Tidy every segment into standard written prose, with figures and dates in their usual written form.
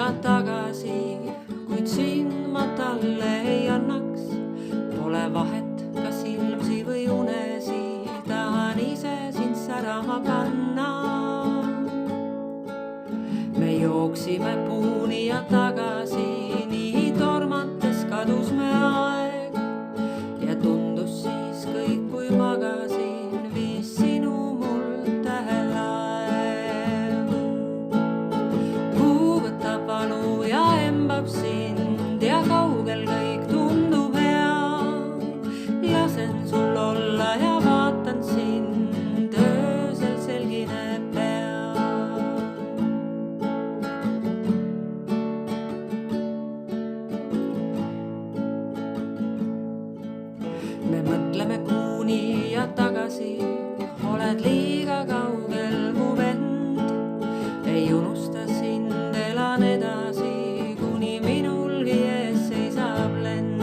ja tagasi, kuid sind ma talle ei annaks. Pole vahet, kas ilmsi või unesi, tahan ise sind särama panna. Me jooksime puuni ja tagasi, nii tormates kadus me aeg ja tundus siis kõik, kui magasin, viis sinu mul tähelaev. Kuu võtab valu ja embab sind ja kaugel kõik tundub hea. Lasen sul olla ja vaatan sind, öösel selgine pea. Me mõtleme kuuni ja tagasi, oled liiga kaugel mu vend. Ei unusta sind, elan edasi, kuni minulgi ees seisab lend.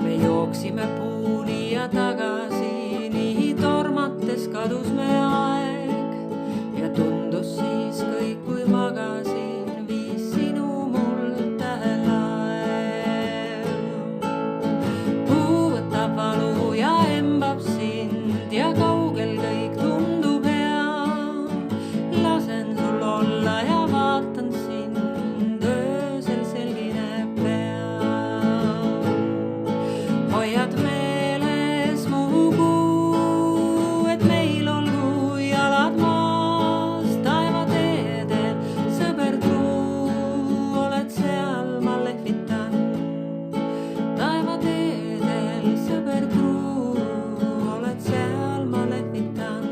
Me jooksime puuni ja tagasi, nii tormates kadus me aeg ja tundus siis kõik, kui magasin, viis sinu mul tähelaev. Kuu võtab valu ja embab sind ja kaugel kõik tundub hea. Lasen sul olla ja vaatan sind, öösel selgine pea. Hoiad meeles mu kuu, et meil olgu jalad maas taevateedel, sõber truu, oled seal, ma lehvitan. Taevateedel, sõber truu, oled seal, ma lehvitan.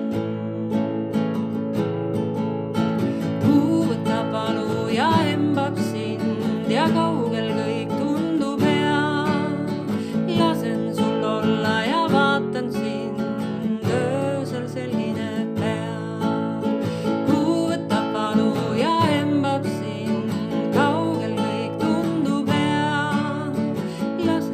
Kuu võtab valu ja embab sind ja kaugel kõik tundub hea. Lasen sul olla ja vaatan sind, öösel selgine pea. Kuu võtab valu ja embab sind, kaugel kõik tundub hea. Lasen